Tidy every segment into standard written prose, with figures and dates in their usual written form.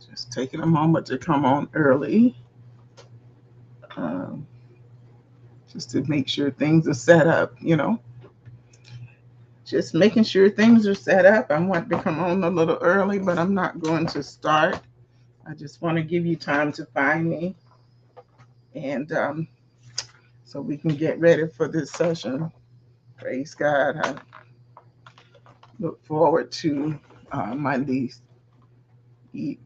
Just taking a moment to come on early, um, just to make sure things are set up, just making sure things are set up. I want to come on a little early, but I'm not going to start. I just want to give you time to find me, and so we can get ready for this session. Praise God. I look forward to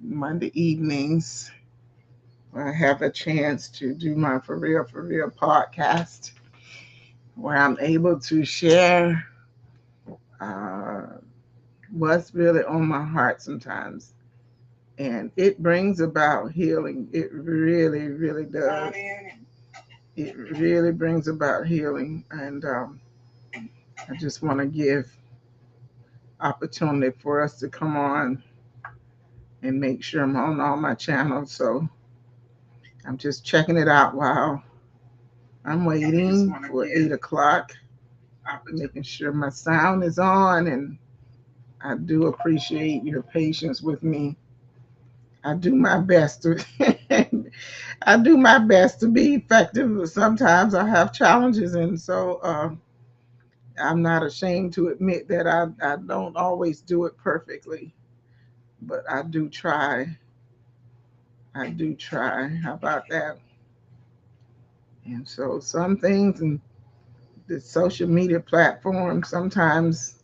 Monday evenings where I have a chance to do my For Real podcast, where I'm able to share uh, what's really on my heart sometimes. And it brings about healing. It really, really does. It really brings about healing. And I just want to give opportunity for us to come on and make sure I'm on all my channels. So I'm just checking it out while I'm waiting for 8 o'clock, making sure my sound is on. And I do appreciate your patience with me. I do my best to I do my best to be effective. Sometimes I have challenges, and so I'm not ashamed to admit that I don't always do it perfectly, but I do try. I do try. How about that? And so some things in the social media platforms, sometimes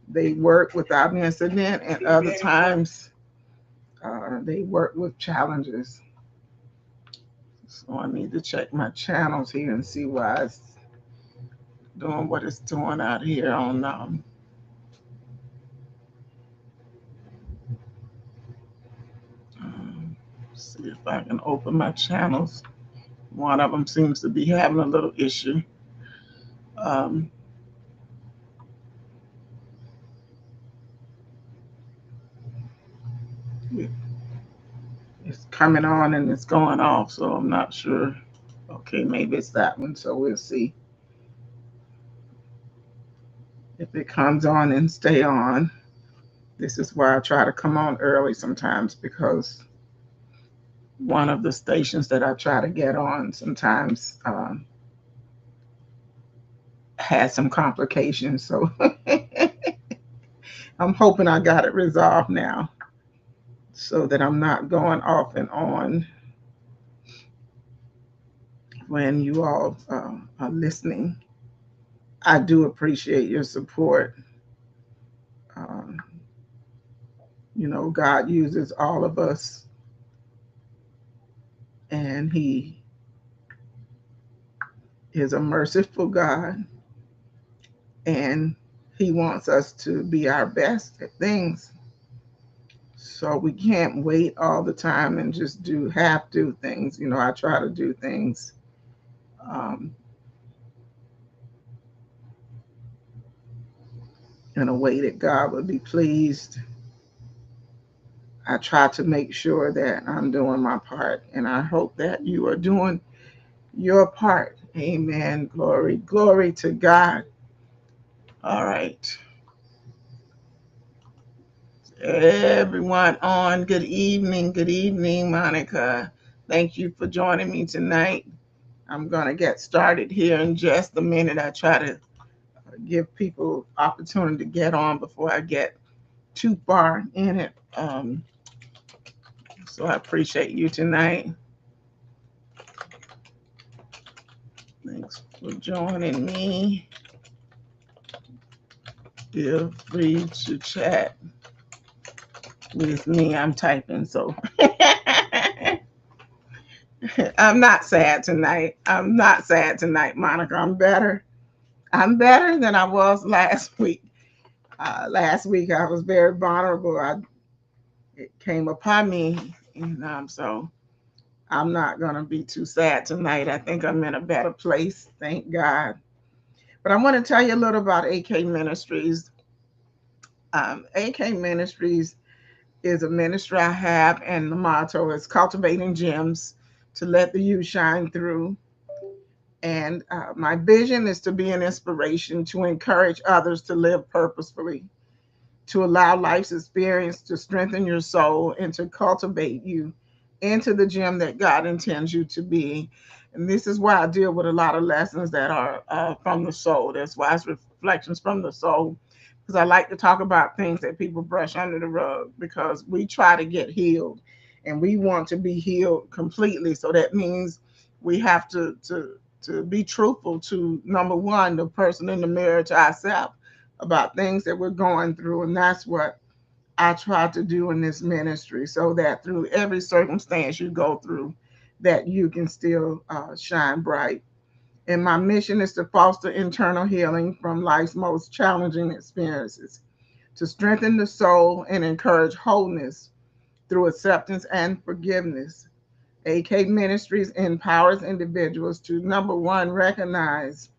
they work without an incident, and other times they work with challenges. So I need to check my channels here and see why it's doing what it's doing out here on. Um, see if I can open my channels. One of them seems to be having a little issue. Um, it- it's coming on and it's going off, so I'm not sure. Okay, maybe it's that one. So we'll see if it comes on and stay on. This is why I try to come on early sometimes, because one of the stations that I try to get on sometimes has some complications. So I'm hoping I got it resolved now so that I'm not going off and on when you all are listening. I do appreciate your support. Um, God uses all of us, and He is a merciful God, and He wants us to be our best at things. So we can't wait all the time and just do things. I try to do things um, in a way that God would be pleased. I try to make sure that I'm doing my part, and I hope that you are doing your part. Amen. Glory, glory to God. All right. Everyone on, good evening, Monica. Thank you for joining me tonight. I'm going to get started here in just a minute. I try to give people opportunity to get on before I get too far in it. So I appreciate you tonight. Thanks for joining me. Feel free to chat with me. I'm typing, so I'm not sad tonight. I'm not sad tonight, Monica. I'm better. I'm better than I was last week. Last week I was very vulnerable. It came upon me, and so I'm not gonna be too sad tonight. I think I'm in a better place. Thank God. But I want to tell you a little about AK Ministries. AK Ministries is a ministry I have, and the motto is cultivating gems to let the youth shine through. And my vision is to be an inspiration to encourage others to live purposefully. to allow life's experience to strengthen your soul and to cultivate you into the gem that God intends you to be. And this is why I deal with a lot of lessons that are from the soul. That's why it's reflections from the soul. Because I like to talk about things that people brush under the rug because we try to get healed and we want to be healed completely. So that means we have to be truthful to number one, the person in the mirror, to ourselves about things that we're going through. And that's what I try to do in this ministry so that through every circumstance you go through, that you can still shine bright. And my mission is to foster internal healing from life's most challenging experiences, to strengthen the soul and encourage wholeness through acceptance and forgiveness. AK Ministries empowers individuals to number one, recognize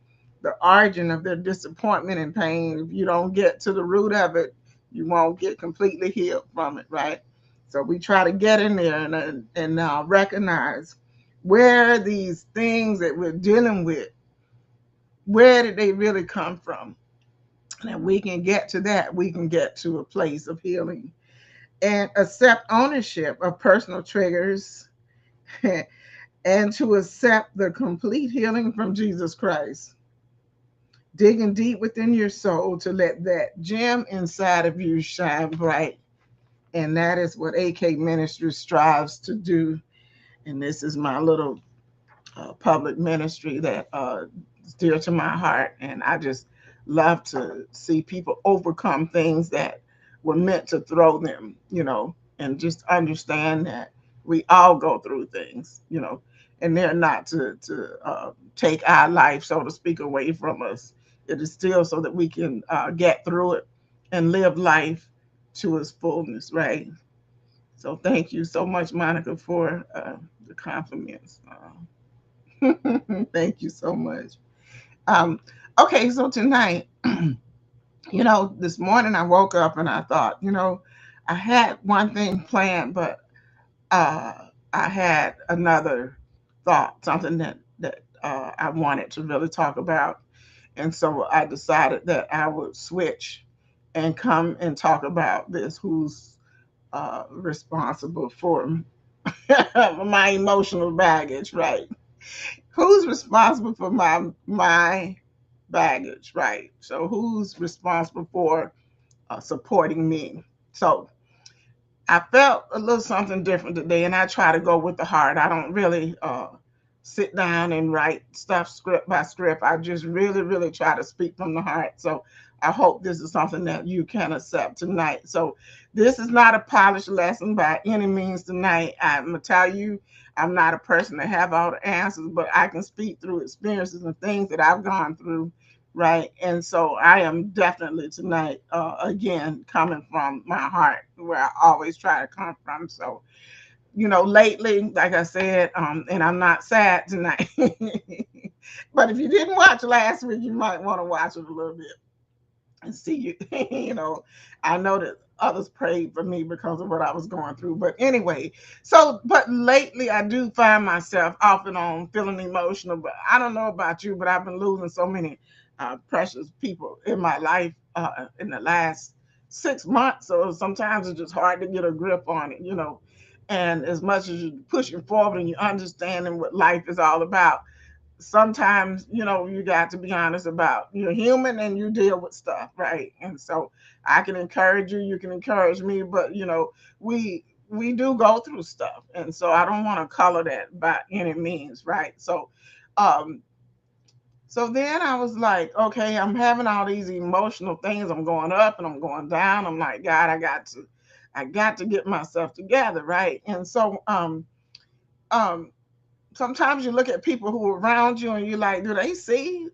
the origin of their disappointment and pain. If you don't get to the root of it, you won't get completely healed from it, right? So we try to get in there and recognize where these things that we're dealing with, where did they really come from? And we can get to that, we can get to a place of healing and accept ownership of personal triggers and to accept the complete healing from Jesus Christ. Digging deep within your soul to let that gem inside of you shine bright. And that is what AK Ministry strives to do. And this is my little public ministry that is dear to my heart. And I just love to see people overcome things that were meant to throw them, and just understand that we all go through things, and they're not to take our life, so to speak, away from us. It is still so that we can get through it and live life to its fullness, right? So thank you so much, Monica, for the compliments. Thank you so much. Um, okay, so tonight, this morning I woke up and I thought, I had one thing planned, but uh, I had another thought, something that I wanted to really talk about, and so I decided that I would switch and come and talk about this. Who's responsible for my emotional baggage, right? Who's responsible for my baggage, right? So who's responsible for supporting me? So I felt a little something different today, and I try to go with the heart. I don't really sit down and write stuff script by script. I just really, really try to speak from the heart. So I hope this is something that you can accept tonight. So this is not a polished lesson by any means tonight. I'm gonna tell you, I'm not a person that have all the answers, but I can speak through experiences and things that I've gone through, right? And so I am definitely tonight, again, coming from my heart, where I always try to come from. So lately, like I said, and I'm not sad tonight. But if you didn't watch last week, you might want to watch it a little bit and see you. I know that others prayed for me because of what I was going through. But anyway, but lately I do find myself off and on feeling emotional. But I don't know about you, but I've been losing so many precious people in my life in the last 6 months. So sometimes it's just hard to get a grip on it. And as much as you're pushing forward and you're understanding what life is all about, sometimes you got to be honest about you're human and you deal with stuff, right? And so I can encourage you, you can encourage me, but we do go through stuff, and so I don't want to color that by any means, right? So then I was like, okay, I'm having all these emotional things. I'm going up and I'm going down. I'm like, God, I got to get myself together, right? And so um sometimes you look at people who are around you and you're like, do they see?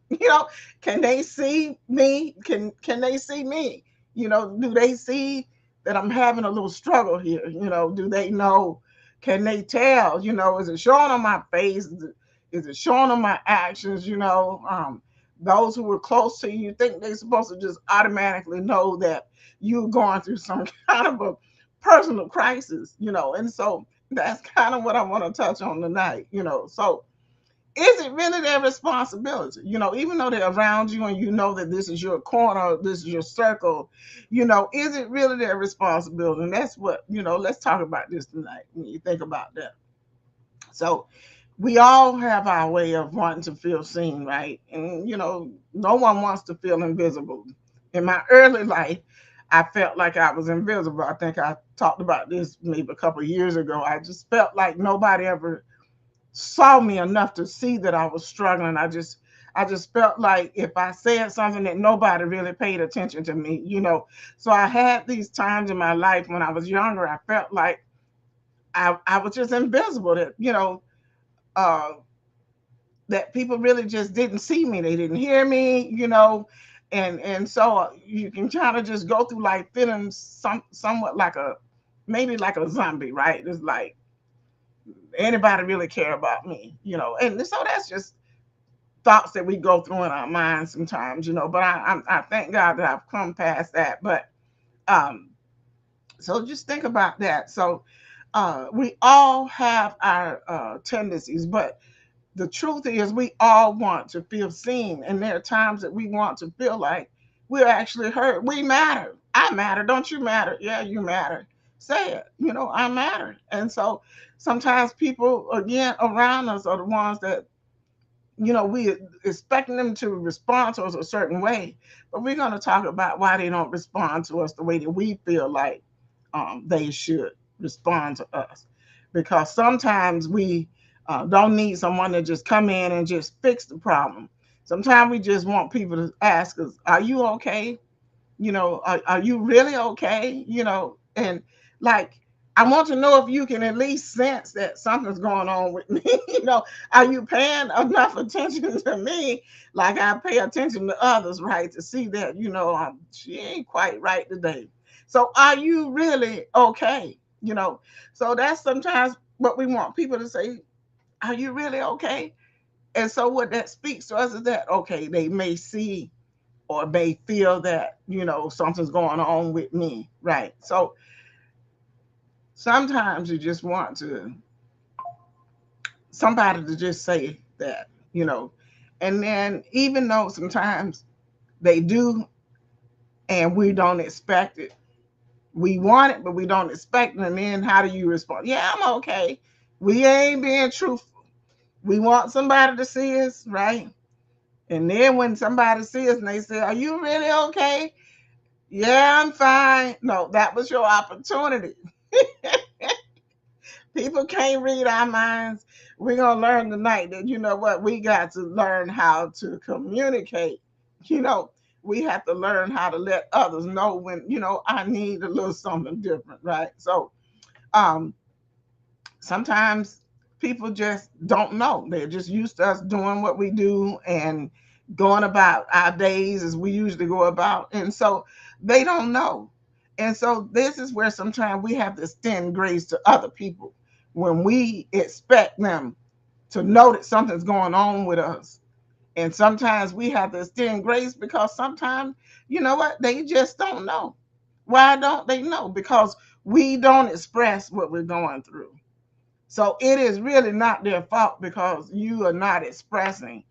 Can they see me? Can they see me? Do they see that I'm having a little struggle here? Do they know? Can they tell? Is it showing on my face? Is it showing on my actions? Those who are close to you think they're supposed to just automatically know that you're going through some kind of a personal crisis, and so that's kind of what I want to touch on tonight. So is it really their responsibility? Even though they're around you and you know that this is your corner, this is your circle, is it really their responsibility? And that's what, let's talk about this tonight when you think about that. So we all have our way of wanting to feel seen, right? And, no one wants to feel invisible. In my early life, I felt like I was invisible. I think I talked about this maybe a couple of years ago. I just felt like nobody ever saw me enough to see that I was struggling. I just felt like if I said something that nobody really paid attention to me. So I had these times in my life when I was younger, I felt like I was just invisible, uh, that people really just didn't see me. They didn't hear me. And so you can kind of just go through life feeling somewhat like maybe like a zombie, right? It's like anybody really care about me. And so that's just thoughts that we go through in our minds sometimes. But I thank God that I've come past that. But um, so just think about that. So we all have our tendencies, but the truth is we all want to feel seen, and there are times that we want to feel like we're actually heard. We matter. I matter. Don't you matter? Yeah, you matter. Say it. I matter. And so sometimes people again around us are the ones that we expecting them to respond to us a certain way, but we're going to talk about why they don't respond to us the way that we feel like they should respond to us. Because sometimes we don't need someone to just come in and just fix the problem. Sometimes we just want people to ask us, "Are you okay? Are you really okay?" And like, I want to know if you can at least sense that something's going on with me. Are you paying enough attention to me like I pay attention to others, right? To see that, she ain't quite right today. So are you really okay? So that's sometimes what we want people to say, are you really okay? And so what that speaks to us is that, okay, they may see or may feel that something's going on with me, right? So sometimes you just want to somebody to just say that. And then even though sometimes they do and we don't expect it, we want it but we don't expect it, and then how do you respond? Yeah, I'm okay. We ain't being truthful. We want somebody to see us, right? And then when somebody sees us and they say, are you really okay? Yeah, I'm fine. No, that was your opportunity. People can't read our minds. We're going to learn tonight that, what? We got to learn how to communicate. You know, we have to learn how to let others know when, I need a little something different, right? So um, sometimes people just don't know. They're just used to us doing what we do and going about our days as we usually go about. And so they don't know. And so this is where sometimes we have to extend grace to other people when we expect them to know that something's going on with us. And sometimes we have to extend grace because sometimes, you know what, they just don't know. Why don't they know? Because we don't express what we're going through. So it is really not their fault because you are not expressing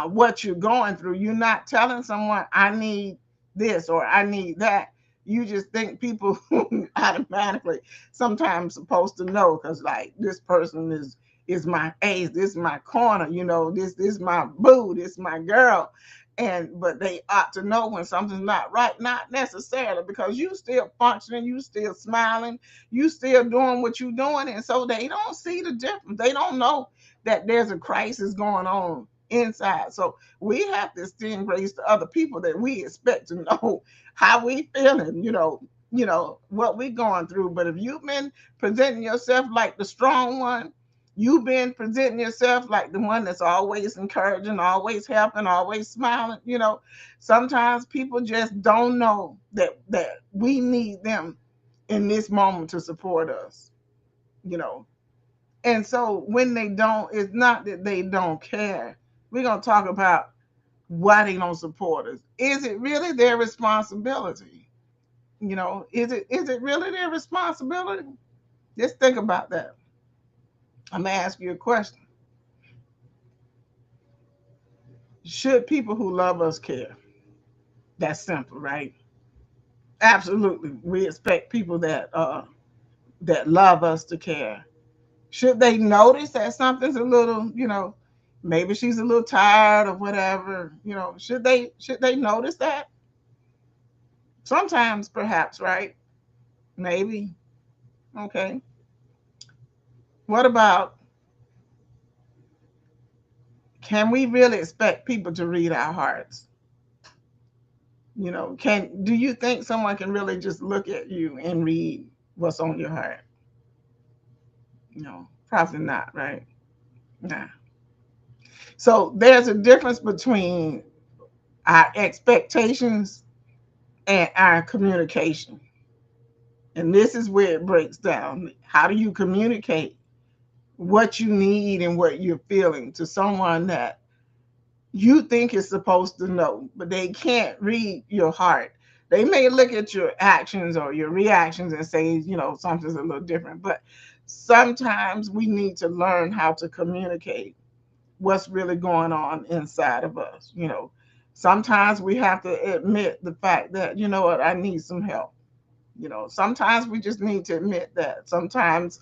what you're going through. You're not telling someone, I need this or I need that. You just think people automatically sometimes supposed to know because like this person is my ace, this is my corner, this is my boo, this is my girl. But they ought to know when something's not right, not necessarily because you still functioning, you still smiling, you still doing what you're doing. And so they don't see the difference. They don't know that there's a crisis going on inside. So we have to extend grace to other people that we expect to know how we feeling, what we going through. But if you've been presenting yourself like the strong one, you've been presenting yourself like the one that's always encouraging, always helping, always smiling, sometimes people just don't know that we need them in this moment to support us, you know. And so when they don't, it's not that they don't care. We're going to talk about why they don't support us. Is it really their responsibility? Is it really their responsibility? Just think about that. I'm going to ask you a question. Should people who love us care? That's simple, right? Absolutely. We expect people that love us to care. Should they notice that something's a little, maybe she's a little tired or whatever, should they notice that? Sometimes perhaps, right? Maybe. Okay. What about, can we really expect people to read our hearts? Can do you think someone can really just look at you and read what's on your heart? No, probably not, right? Nah. So there's a difference between our expectations and our communication. And this is where it breaks down. How do you communicate what you need and what you're feeling to someone that you think is supposed to know, but they can't read your heart? They may look at your actions or your reactions and say, something's a little different. But sometimes we need to learn how to communicate what's really going on inside of us. Sometimes we have to admit the fact that, you know what, I need some help. Sometimes we just need to admit that. Sometimes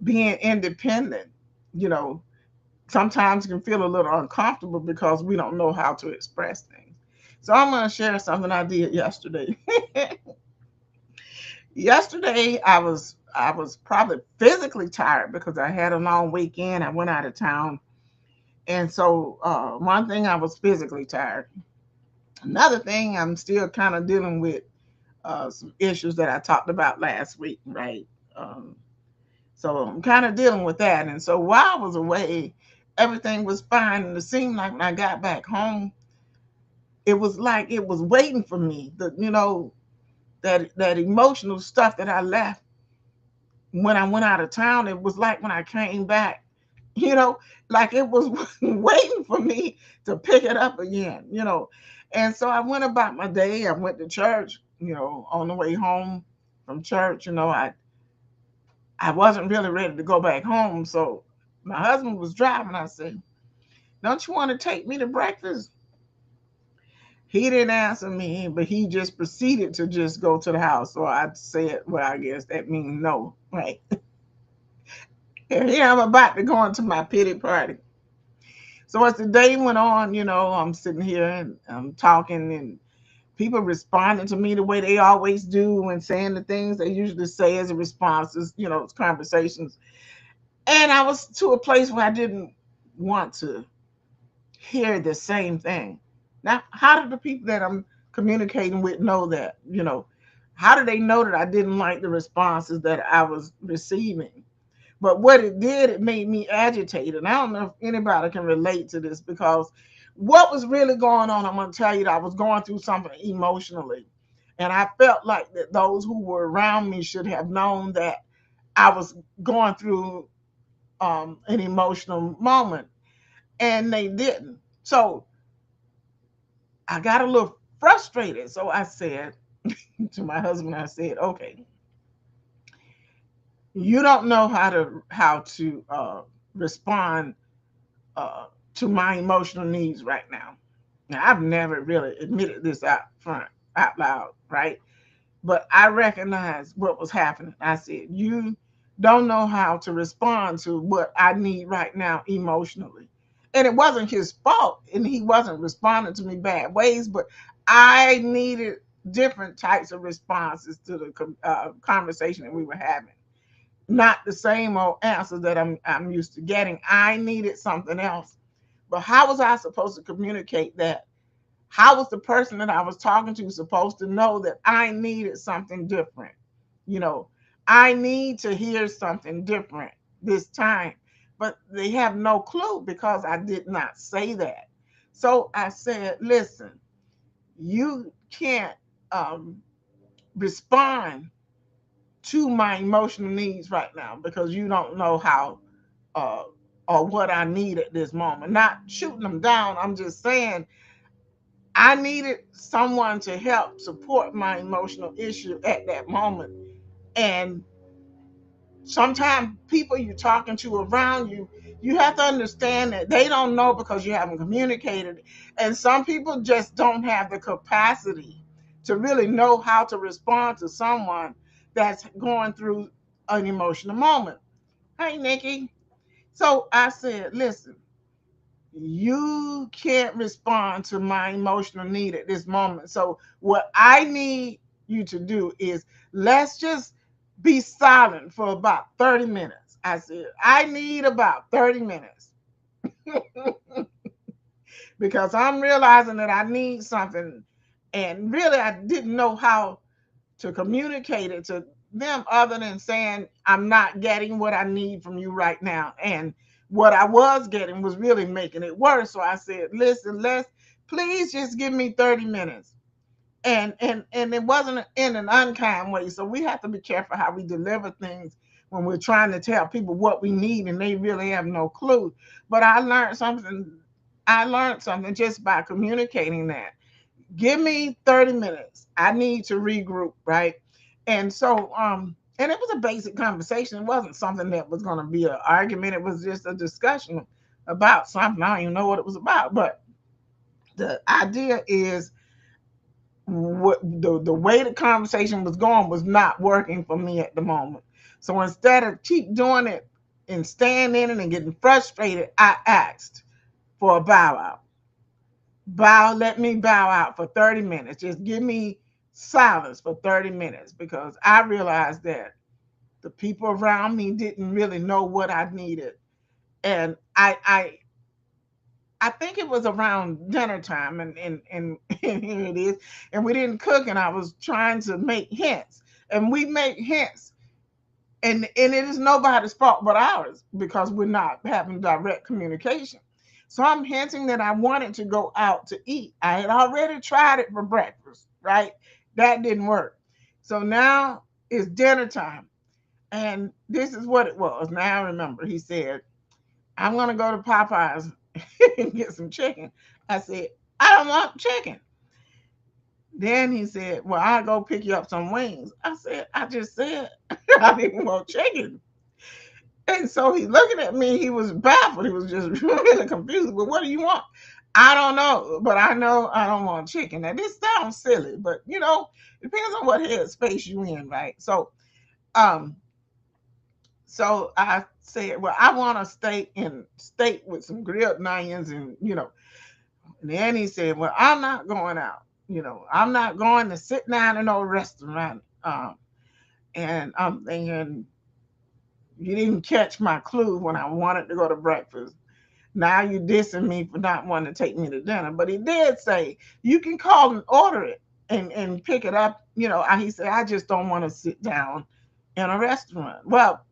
being independent, you know, sometimes can feel a little uncomfortable because we don't know how to express things. So I'm going to share something I did yesterday. Yesterday I was probably physically tired because I had a long weekend. I went out of town. And so one thing, I was physically tired. Another thing, I'm still kind of dealing with some issues that I talked about last week, right? Um, so I'm kind of dealing with that. And so while I was away, everything was fine. And it seemed like when I got back home, it was like it was waiting for me. That emotional stuff that I left when I went out of town, it was like when I came back, you know, like it was waiting for me to pick it up again. And so I went about my day. I went to church, on the way home from church, I wasn't really ready to go back home. So my husband was driving. I said, "Don't you want to take me to breakfast?" He didn't answer me, but he just proceeded to just go to the house. So I said, well, I guess that means no, right? And here I'm about to go into my pity party. So as the day went on, I'm sitting here and I'm talking, and people responding to me the way they always do and saying the things they usually say as a responses, conversations. And I was to a place where I didn't want to hear the same thing. Now, how do the people that I'm communicating with know that? How do they know that I didn't like the responses that I was receiving? But what it did, it made me agitated. I don't know if anybody can relate to this, because what was really going on, I'm going to tell you that I was going through something emotionally. And I felt like that those who were around me should have known that I was going through an emotional moment, and they didn't. So I got a little frustrated. So I said to my husband, I said, okay, you don't know how to respond uh, to my emotional needs right now. Now, I've never really admitted this out loud, right? But I recognized what was happening. I said, you don't know how to respond to what I need right now emotionally. And it wasn't his fault, and he wasn't responding to me bad ways, but I needed different types of responses to the conversation that we were having. Not the same old answers that I'm used to getting. I needed something else. But how was I supposed to communicate that? How was the person that I was talking to supposed to know that I needed something different? You know, I need to hear something different this time. But they have no clue because I did not say that. So I said, listen, you can't um, respond to my emotional needs right now because you don't know how uh, or what I need at this moment. Not shooting them down. I'm just saying I needed someone to help support my emotional issue at that moment. And Sometimes people you're talking to around you, you have to understand that they don't know because you haven't communicated. And some people just don't have the capacity to really know how to respond to someone that's going through an emotional moment. Hey, Nikki. So I said, listen, you can't respond to my emotional need at this moment. So what I need you to do is let's just be silent for about 30 minutes. I said, I need about 30 minutes because I'm realizing that I need something. And really, I didn't know how to communicate it to them other than saying, I'm not getting what I need from you right now. And what I was getting was really making it worse. So I said, listen, let's please just give me 30 minutes. And it wasn't in an unkind way. So we have to be careful how we deliver things when we're trying to tell people what we need and they really have no clue. But I learned something just by communicating that. Give me 30 minutes. I need to regroup, right? And it was a basic conversation. It wasn't something that was going to be an argument. It was just a discussion about something. I don't even know what it was about, but the idea is what the way the conversation was going was not working for me at the moment. So instead of keep doing it and staying in it and getting frustrated, I asked for a bow out. Let me bow out for 30 minutes. Just give me silence for 30 minutes because I realized that the people around me didn't really know what I needed. And I think it was around dinner time and and here it is. And we didn't cook and I was trying to make hints. And we make hints. And it is nobody's fault but ours because we're not having direct communication. So I'm hinting that I wanted to go out to eat. I had already tried it for breakfast, right? That didn't work. So now it's dinner time. And this is what it was. Now I remember he said, I'm going to go to Popeyes and get some chicken. I said, I don't want chicken. Then he said, well, I'll go pick you up some wings. I said, I just said I didn't want chicken. And so he's looking at me. He was baffled. He was just really confused. But what do you want? I don't know, but I know I don't want chicken. Now this sounds silly, but it depends on what headspace you in, right? Um, so I said, well, I want a steak with some grilled onions and. And then he said, well, I'm not going out. I'm not going to sit down in no restaurant. And I'm thinking, you didn't catch my clue when I wanted to go to breakfast. Now you dissing me for not wanting to take me to dinner. But he did say, you can call and order it and pick it up. He said, I just don't want to sit down in a restaurant. Well,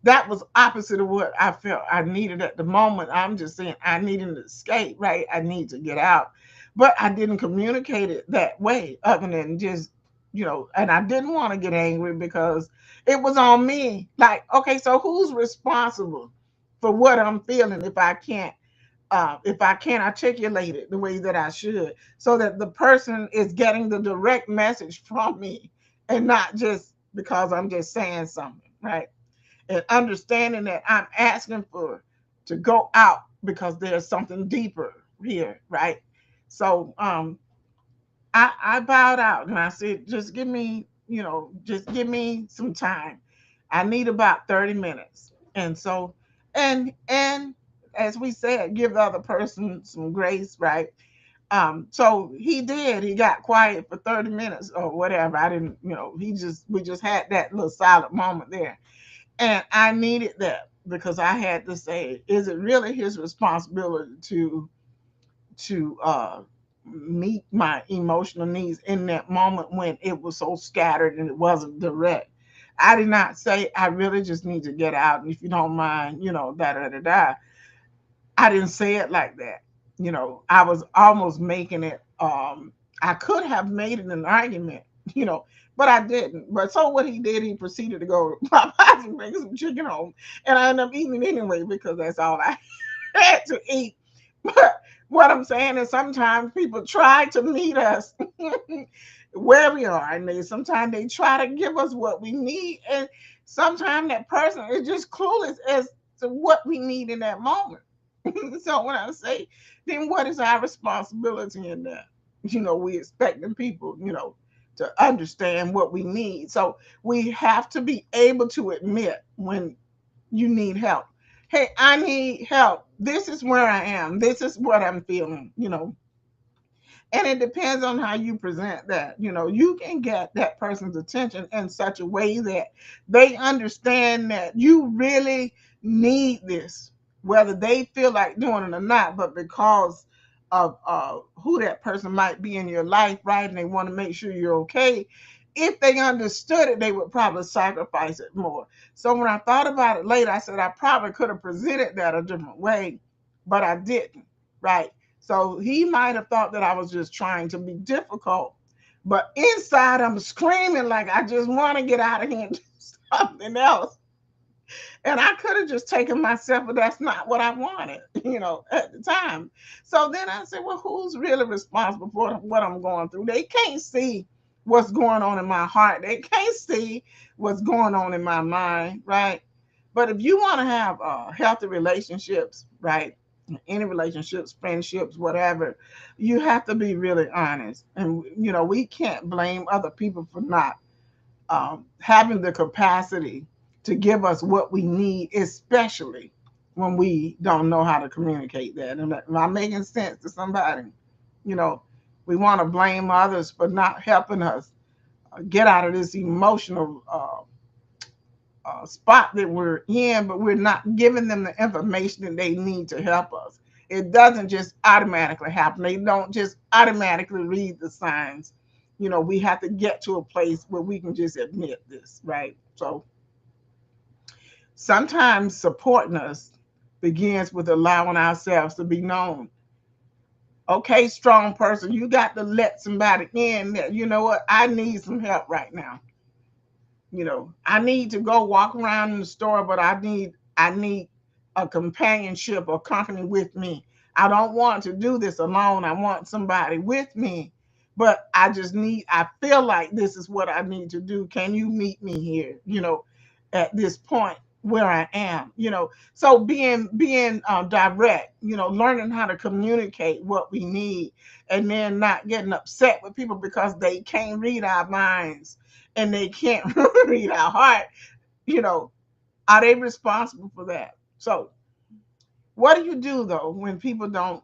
that was opposite of what I felt I needed at the moment. I'm just saying I needed an escape, right? I need to get out. But I didn't communicate it that way, other than just, and I didn't want to get angry because it was on me. Like, okay, so who's responsible for what I'm feeling if I can't articulate it the way that I should, so that the person is getting the direct message from me and not just because I'm just saying something, right? And understanding that I'm asking for to go out because there's something deeper here, right? So I bowed out and I said, just give me some time. I need about 30 minutes. And so and as we said, give the other person some grace, right? So he did. He got quiet for 30 minutes or whatever. I didn't, we just had that little silent moment there. And I needed that because I had to say, is it really his responsibility to meet my emotional needs in that moment when it was so scattered and it wasn't direct? I did not say I really just need to get out, and if you don't mind, da da da da. I didn't say it like that. I was almost making it. I could have made it an argument, you know, but I didn't. But so what he did, he proceeded to go to Popeyes and bring some chicken home, and I ended up eating it anyway because that's all I had to eat. But what I'm saying is sometimes people try to meet us where we are. And sometimes they try to give us what we need. And sometimes that person is just clueless as to what we need in that moment. So when I say, then what is our responsibility in that? We expecting people, to understand what we need. So we have to be able to admit when you need help. Hey, I need help. This is where I am. This is what I'm feeling. And it depends on how you present that. You can get that person's attention in such a way that they understand that you really need this, whether they feel like doing it or not, but because of who that person might be in your life, right? And they want to make sure you're okay. If they understood it, they would probably sacrifice it more. So when I thought about it later, I said I probably could have presented that a different way, but I didn't, right? So he might have thought that I was just trying to be difficult, but inside I'm screaming like I just want to get out of here and do something else. And I could have just taken myself, but that's not what I wanted, at the time. So then I said, well, who's really responsible for what I'm going through? They can't see what's going on in my heart. They can't see what's going on in my mind, right? But if you want to have healthy relationships, right? Any relationships, friendships, whatever, you have to be really honest. And, we can't blame other people for not having the capacity to give us what we need, especially when we don't know how to communicate that. And am I making sense to somebody? You know, we want to blame others for not helping us get out of this emotional spot that we're in, but we're not giving them the information that they need to help us. It doesn't just automatically happen. They don't just automatically read the signs. We have to get to a place where we can just admit this, right? So sometimes supporting us begins with allowing ourselves to be known. Okay, strong person, you got to let somebody in that, you know what, I need some help right now. I need to go walk around in the store, but I need a companionship or company with me. I don't want to do this alone. I want somebody with me. But I feel like this is what I need to do. Can you meet me here? At this point where I am. So being direct. Learning how to communicate what we need, and then not getting upset with people because they can't read our minds and they can't read our heart, you know, are they responsible for that? So, what do you do though when people don't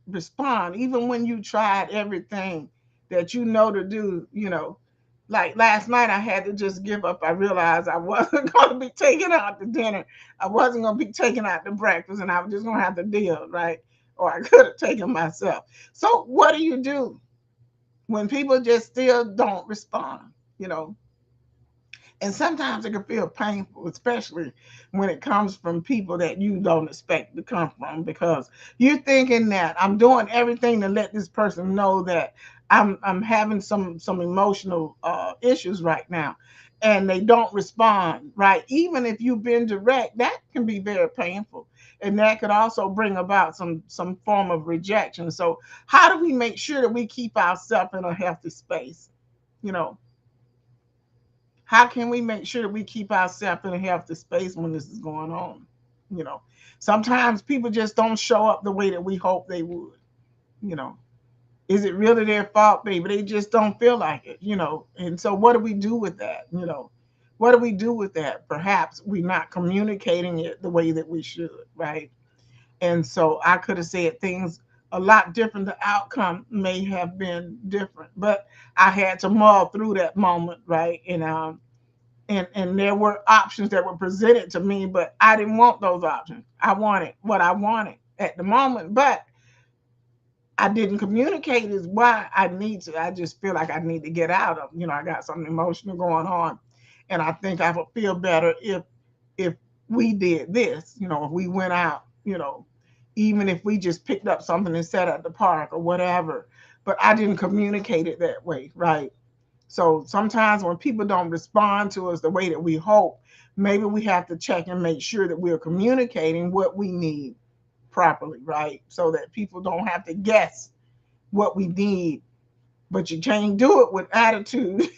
respond, even when you tried everything that you know to do? Like last night, I had to just give up. I realized I wasn't going to be taking out to dinner. I wasn't going to be taking out to breakfast, and I was just going to have to deal, right? Or I could have taken myself. So, what do you do when people just still don't respond? You know, and sometimes it can feel painful, especially when it comes from people that you don't expect to come from, because you're thinking that I'm doing everything to let this person know that I'm having some emotional issues right now, and they don't respond, right? Even if you've been direct, that can be very painful, and that could also bring about some form of rejection. So how do we make sure that we keep ourselves in a healthy space? You know, how can we make sure that we keep ourselves in a healthy space when this is going on? You know, sometimes people just don't show up the way that we hope they would. You know, is it really their fault, baby? They just don't feel like it. And so, what do we do with that? What do we do with that? Perhaps we're not communicating it the way that we should, right? And so, I could have said things a lot different. The outcome may have been different, but I had to mull through that moment, right? And there were options that were presented to me, but I didn't want those options. I wanted what I wanted at the moment, but I didn't communicate is why I need to. I just feel like I need to get out of. I got something emotional going on, and I think I would feel better if we did this. If we went out. Even if we just picked up something and sat at the park or whatever. But I didn't communicate it that way, right? So sometimes when people don't respond to us the way that we hope, maybe we have to check and make sure that we're communicating what we need properly, right? So that people don't have to guess what we need but you can't do it with attitude.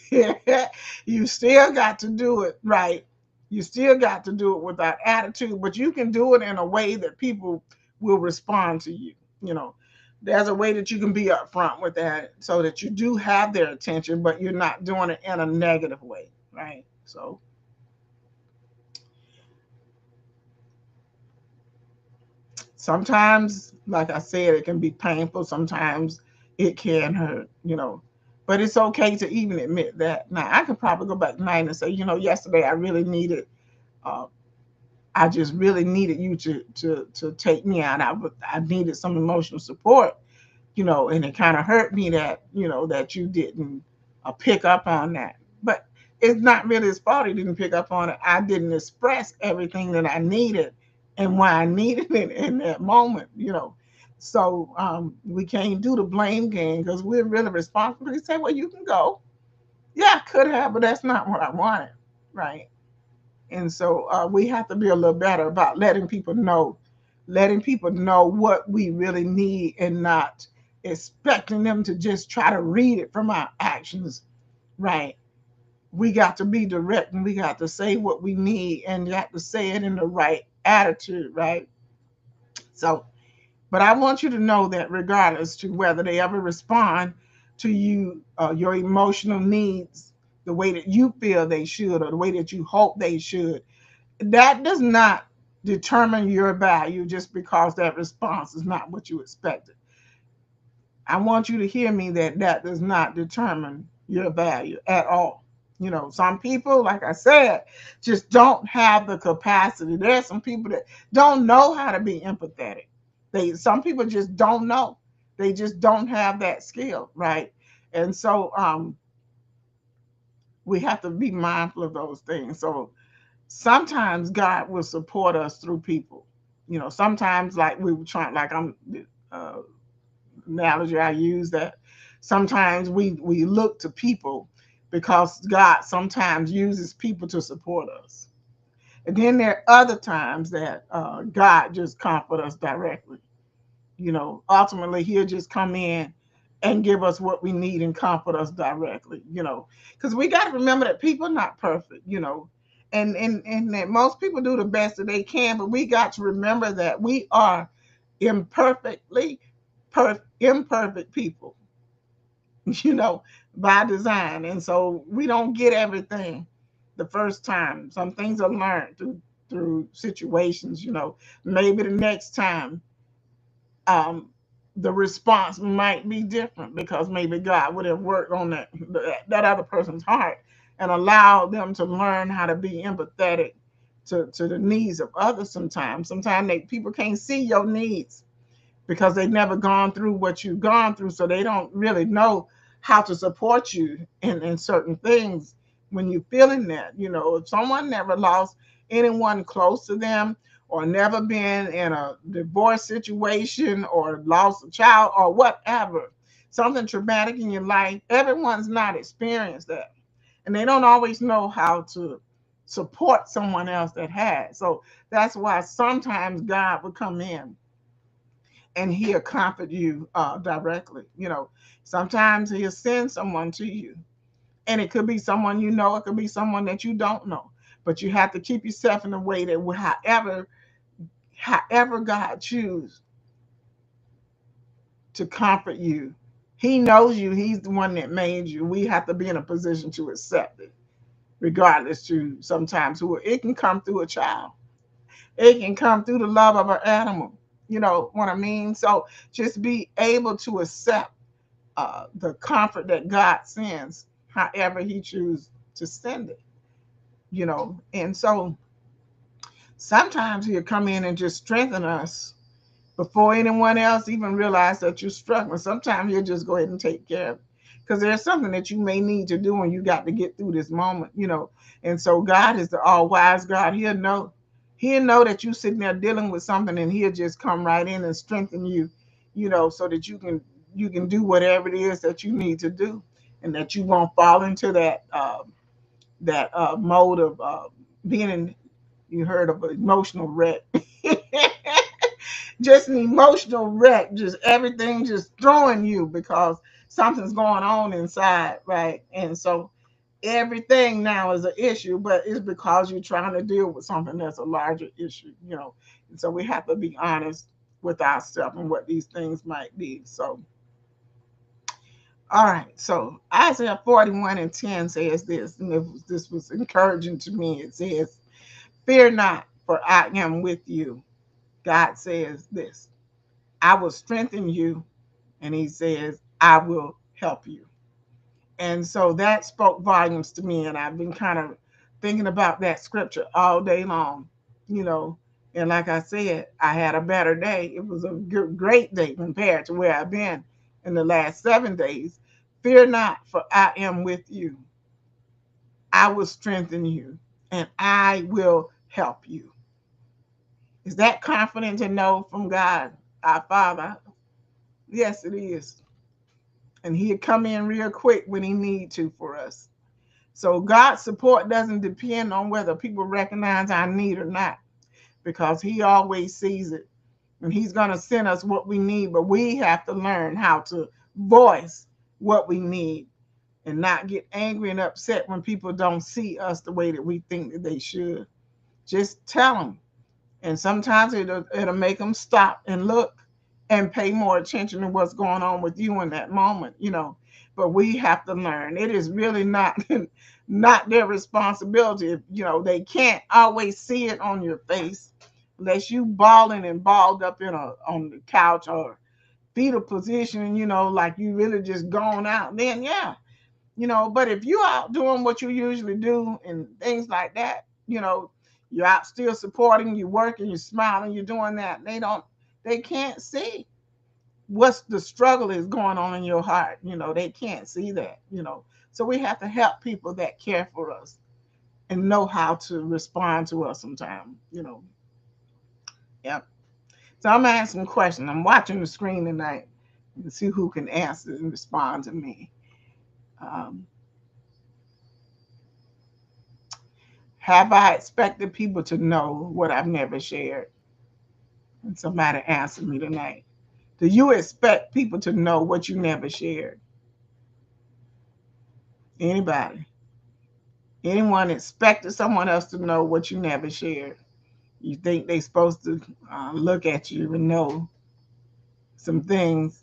You still got to do it right. You still got to do it without attitude, but you can do it in a way that people will respond to you. You know, there's a way that you can be upfront with that so that you do have their attention, but you're not doing it in a negative way, right? So sometimes, like I said, it can be painful. Sometimes it can hurt, you know. But it's okay to even admit that. Now, I could probably go back tonight and say, you know, yesterday I really needed, uh, I just really needed you to take me out. I needed some emotional support, you know, and it kind of hurt me that, you know, that you didn't pick up on that. But it's not really his fault he didn't pick up on it. I didn't express everything that I needed and why I needed it in that moment, you know. So we can't do the blame game because we're really responsible. He said, well, you can go. Yeah, I could have, but that's not what I wanted, right? And so we have to be a little better about letting people know what we really need and not expecting them to just try to read it from our actions, right? We got to be direct and we got to say what we need and got to say it in the right attitude, right? So, but I want you to know that regardless to whether they ever respond to you, your emotional needs, the way that you feel they should or the way that you hope they should, that does not determine your value just because that response is not what you expected. I want you to hear me that that does not determine your value at all. You know, some people, like I said, just don't have the capacity. There are some people that don't know how to be empathetic. Some people just don't know. They just don't have that skill, right? And so we have to be mindful of those things. So sometimes God will support us through people. You know, sometimes like we were trying, like I'm uh, analogy I use that. Sometimes we look to people because God sometimes uses people to support us. And then there are other times that God just comfort us directly. You know, ultimately He'll just come in and give us what we need and comfort us directly. You know, because we got to remember that people are not perfect. You know, and that most people do the best that they can, but we got to remember that we are imperfectly imperfect people. You know, by design, and so we don't get everything the first time. Some things are learned through situations. You know, maybe the next time um, the response might be different because maybe God would have worked on that other person's heart and allowed them to learn how to be empathetic to the needs of others. Sometimes people can't see your needs because they've never gone through what you've gone through, so they don't really know how to support you in certain things when you're feeling that. You know, if someone never lost anyone close to them or never been in a divorce situation or lost a child or whatever, something traumatic in your life, everyone's not experienced that. And they don't always know how to support someone else that has. So that's why sometimes God will come in and He'll comfort you directly. You know, sometimes He'll send someone to you, and it could be someone you know, it could be someone that you don't know. But you have to keep yourself in a way that however God chooses to comfort you, He knows you. He's the one that made you. We have to be in a position to accept it, regardless to sometimes who it can come through a child. It can come through the love of an animal. You know what I mean? So just be able to accept the comfort that God sends, however He chooses to send it, you know. And so sometimes He'll come in and just strengthen us before anyone else even realizes that you're struggling. Sometimes He'll just go ahead and take care of it because there's something that you may need to do and you got to get through this moment, you know. And so God is the all wise God. He'll know that you're sitting there dealing with something and He'll just come right in and strengthen you, you know, so that you can do whatever it is that you need to do and that you won't fall into that mode of being in, you heard of an emotional wreck. Just an emotional wreck, just everything just throwing you because something's going on inside, right? And so everything now is an issue, but it's because you're trying to deal with something that's a larger issue, you know. And so we have to be honest with ourselves and what these things might be. So, all right. So Isaiah 41:10 says this, and this was encouraging to me. It says, "Fear not, for I am with you." God says this, "I will strengthen you," and He says, "I will help you." And so that spoke volumes to me. And I've been kind of thinking about that scripture all day long, you know. And like I said, I had a better day. It was a great day compared to where I've been in the last 7 days. Fear not, for I am with you. I will strengthen you and I will help you. Is that confident to know from God, our Father? Yes, it is. And He'll come in real quick when He need to for us. So God's support doesn't depend on whether people recognize our need or not, because He always sees it. And He's going to send us what we need, but we have to learn how to voice what we need and not get angry and upset when people don't see us the way that we think that they should. Just tell them. And sometimes it'll make them stop and look and pay more attention to what's going on with you in that moment, you know. But we have to learn. It is really not not their responsibility. You know, they can't always see it on your face unless you balling and balled up in a on the couch or fetal position, you know, like you really just gone out. Then yeah, you know. But if you out doing what you usually do and things like that, you know, you're out still supporting, you're working, you're smiling, you're doing that. They can't see what's the struggle is going on in your heart. You know, they can't see that, you know. So we have to help people that care for us and know how to respond to us sometimes, you know. Yep. So I'm asking questions. I'm watching the screen tonight and see who can answer and respond to me. Um, have I expected people to know what I've never shared? And somebody answered me tonight. Do you expect people to know what you never shared? Anybody? Anyone expected someone else to know what you never shared? You think they're supposed to look at you and know some things.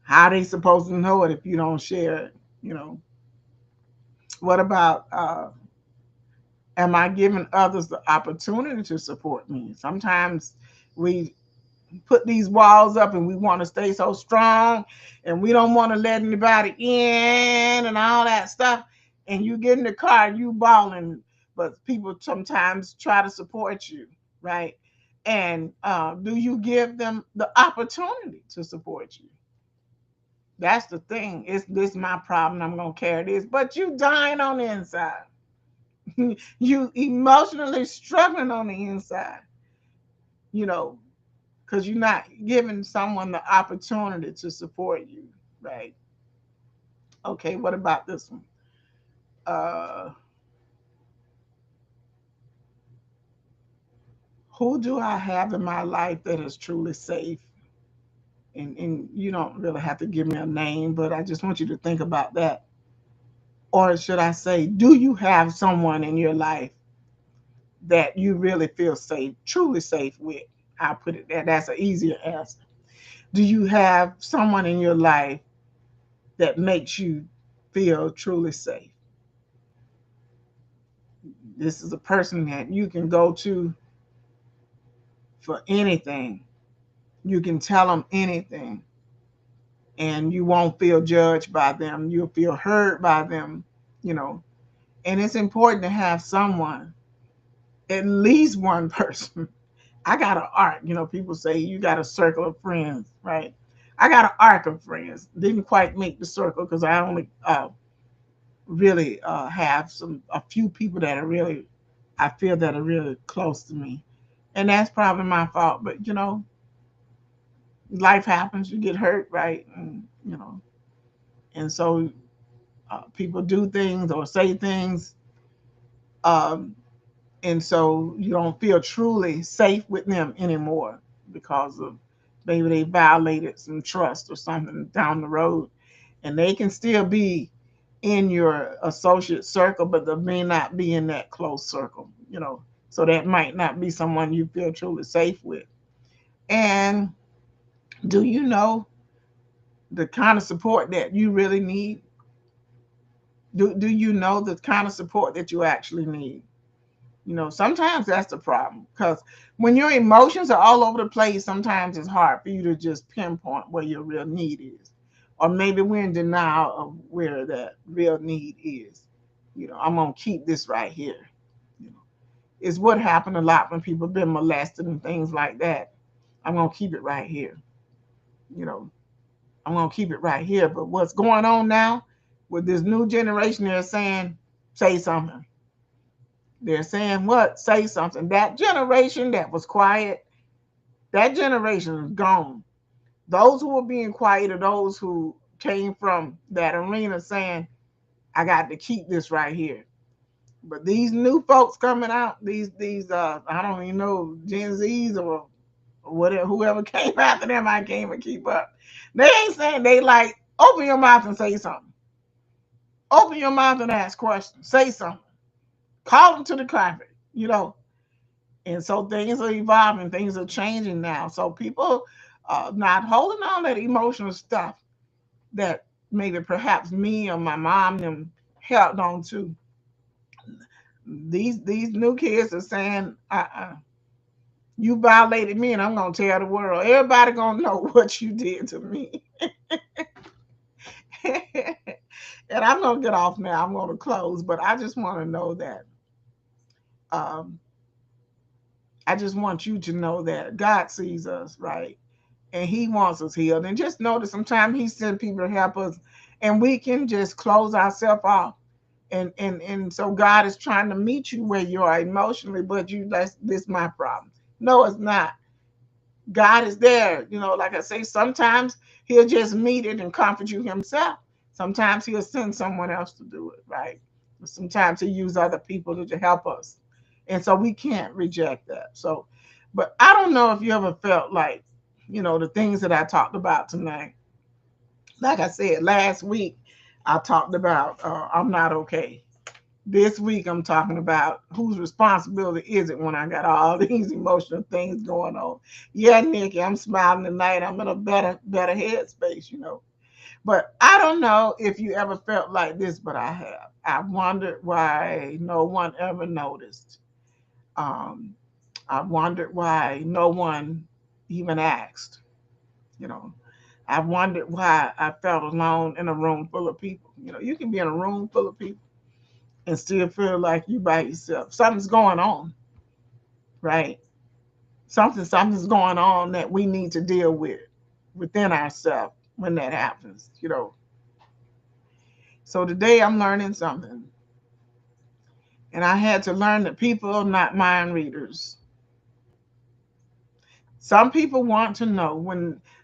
How they supposed to know it if you don't share it? You know. What about am I giving others the opportunity to support me? Sometimes we put these walls up and we want to stay so strong and we don't want to let anybody in and all that stuff. And you get in the car and you bawling, but people sometimes try to support you, right? And do you give them the opportunity to support you? That's the thing. It's this my problem. I'm gonna carry this, but you dying on the inside. You emotionally struggling on the inside. You know, because you're not giving someone the opportunity to support you, right? Okay, what about this one? Uh, who do I have in my life that is truly safe? And you don't really have to give me a name, but I just want you to think about that. Or should I say, do you have someone in your life that you really feel safe, truly safe with? I'll put it there. That's an easier answer. Do you have someone in your life that makes you feel truly safe? This is a person that you can go to for anything. You can tell them anything, and you won't feel judged by them. You'll feel heard by them, you know. And it's important to have someone, at least one person. I got an arc, you know. People say you got a circle of friends, right? I got an arc of friends. Didn't quite make the circle because I only really have a few people that are really, I feel that are really close to me, and that's probably my fault. But you know, life happens. You get hurt, right? And you know, and so people do things or say things, um, and so you don't feel truly safe with them anymore because of maybe they violated some trust or something down the road. And they can still be in your associate circle, but they may not be in that close circle, So that might not be someone you feel truly safe with. And do you know the kind of support that you really need? Do you know the kind of support that you actually need? Sometimes that's the problem, because when your emotions are all over the place, sometimes it's hard for you to just pinpoint where your real need is. Or maybe we're in denial of where that real need is. I'm going to keep this right here. You know, it's what happened a lot when people have been molested and things like that. I'm going to keep it right here. You know, I'm going to keep it right here. But what's going on now with this new generation, they're saying, say something. They're saying what? Say something. That generation that was quiet, that generation is gone. Those who were being quiet are those who came from that arena saying, I got to keep this right here. But these new folks coming out, these I don't even know, Gen Zs or whatever, whoever came after them, I can't even keep up. They ain't saying, they like, open your mouth and say something. Open your mouth and ask questions. Say something. Call them to the carpet. And so things are evolving, things are changing now. So people not holding on that emotional stuff that maybe perhaps me or my mom them held on to. These new kids are saying, you violated me and I'm gonna tell the world. Everybody gonna know what you did to me. And I'm gonna get off now. I'm gonna close, but I just want to know that um, I just want you to know that God sees us, right? And He wants us healed. And just know that sometimes He sends people to help us, and we can just close ourselves off. And so God is trying to meet you where you are emotionally, but this is my problem. No, it's not. God is there. Like I say, sometimes He'll just meet it and comfort you Himself. Sometimes He'll send someone else to do it, right? Sometimes He'll use other people to help us. And so we can't reject that. So, but I don't know if you ever felt like, the things that I talked about tonight. Like I said, last week, I talked about I'm not okay. This week, I'm talking about whose responsibility is it when I got all these emotional things going on. Yeah, Nikki, I'm smiling tonight. I'm in a better headspace. But I don't know if you ever felt like this, but I have. I wondered why no one ever noticed. Um, I wondered why no one even asked. You know, I wondered why I felt alone in a room full of people. You can be in a room full of people and still feel like you by yourself. Something's going on, right? Something's going on that we need to deal with within ourselves when that happens. So today I'm learning something. And I had to learn that people are not mind readers. Some people want to know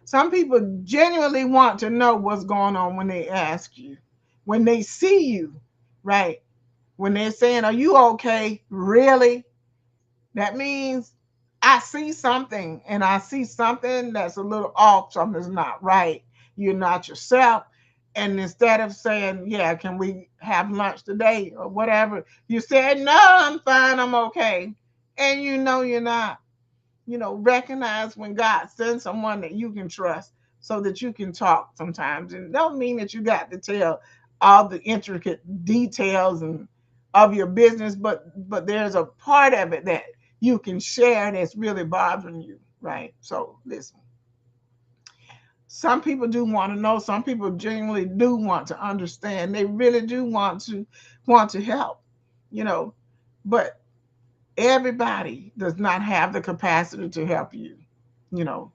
some people genuinely want to know what's going on when they ask you, when they see you, right? When they're saying, are you okay? Really? That means I see something and I see something that's a little off, something's not right. You're not yourself. And instead of saying, yeah, can we have lunch today or whatever, you said, no, I'm fine, I'm okay. And you're not. Recognize when God sends someone that you can trust so that you can talk sometimes. And it don't mean that you got to tell all the intricate details and of your business, but there's a part of it that you can share that's really bothering you, right? So listen. Some people do want to know, some people genuinely do want to understand. They really do want to help, you know, but everybody does not have the capacity to help you. You know,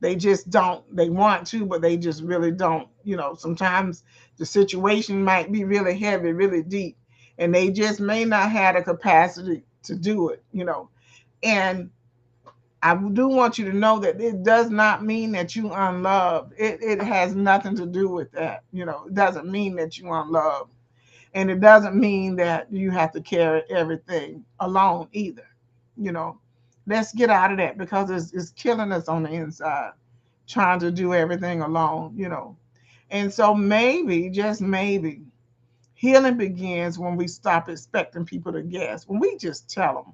they just don't. They want to, but they just really don't. Sometimes the situation might be really heavy, really deep, and they just may not have the capacity to do it. And I do want you to know that it does not mean that you unloved. It has nothing to do with that. It doesn't mean that you unloved. And it doesn't mean that you have to carry everything alone either. You know, let's get out of that because it's killing us on the inside, trying to do everything alone. And so maybe, just maybe, healing begins when we stop expecting people to guess. When we just tell them,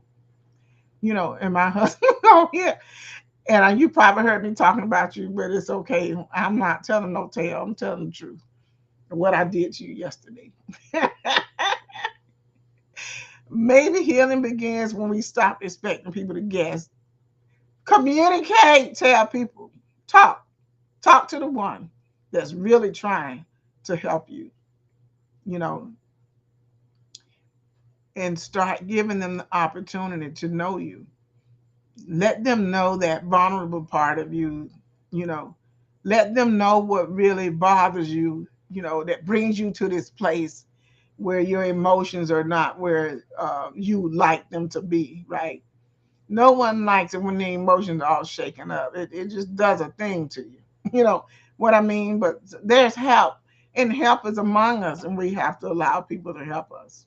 and my husband on here, and you probably heard me talking about you, but it's okay. I'm not telling no tale. I'm telling the truth. What I did to you yesterday. Maybe healing begins when we stop expecting people to guess. Communicate, tell people, talk, talk to the one that's really trying to help you, you know, and start giving them the opportunity to know you. Let them know that vulnerable part of you, you know, let them know what really bothers you, that brings you to this place where your emotions are not where you like them to be, right? No one likes it when the emotions are all shaken up. It just does a thing to you. You know what I mean? But there's help, and help is among us, and we have to allow people to help us.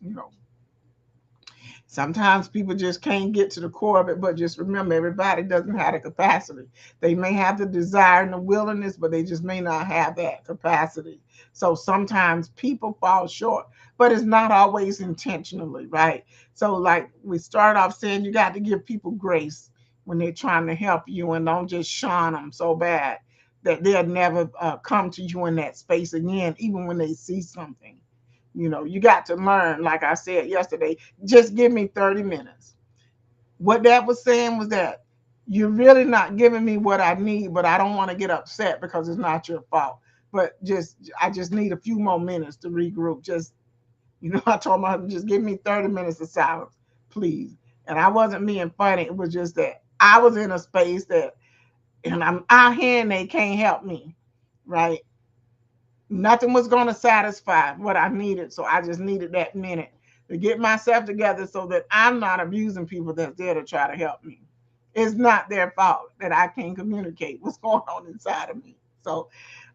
Sometimes people just can't get to the core of it, but just remember, everybody doesn't have the capacity. They may have the desire and the willingness, but they just may not have that capacity. So sometimes people fall short, but it's not always intentionally, right? So, like we start off saying, you got to give people grace when they're trying to help you, and don't just shun them so bad that they'll never come to you in that space again, even when they see something. You got to learn, like I said yesterday, just give me 30 minutes. What that was saying was that you're really not giving me what I need, but I don't want to get upset because it's not your fault. But I just need a few more minutes to regroup. I told my husband, just give me 30 minutes of silence, please. And I wasn't being funny. It was just that I was in a space that, and I'm out here and they can't help me, right? Nothing was going to satisfy what I needed. So I just needed that minute to get myself together so that I'm not abusing people that's there to try to help me. It's not their fault that I can't communicate what's going on inside of me. So,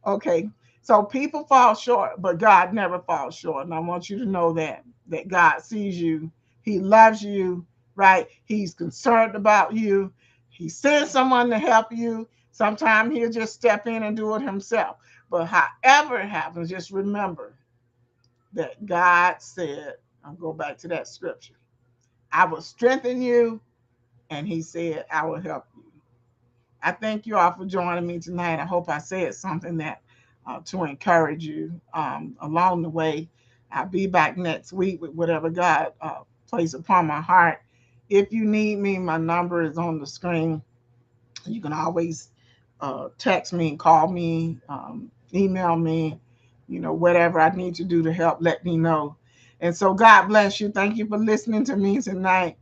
okay. So people fall short, but God never falls short. And I want you to know that God sees you. He loves you, right? He's concerned about you. He sends someone to help you. Sometimes he'll just step in and do it himself. But however it happens, just remember that God said, I'll go back to that scripture, I will strengthen you, and he said, I will help you. I thank you all for joining me tonight. I hope I said something that to encourage you along the way. I'll be back next week with whatever God placed upon my heart. If you need me, my number is on the screen. You can always text me, call me, email me, whatever I need to do to help, let me know. And so God bless you. Thank you for listening to me tonight.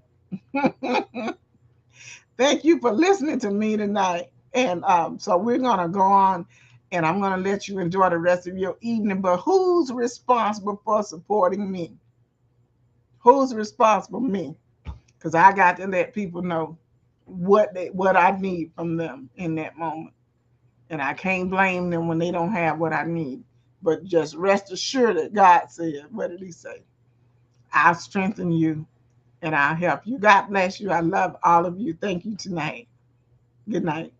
Thank you for listening to me tonight. And so we're going to go on, and I'm going to let you enjoy the rest of your evening. But who's responsible for supporting me? Who's responsible? Me. Because I got to let people know what I need from them in that moment. And I can't blame them when they don't have what I need. But just rest assured that God said, what did he say? I'll strengthen you and I'll help you. God bless you. I love all of you. Thank you tonight. Good night.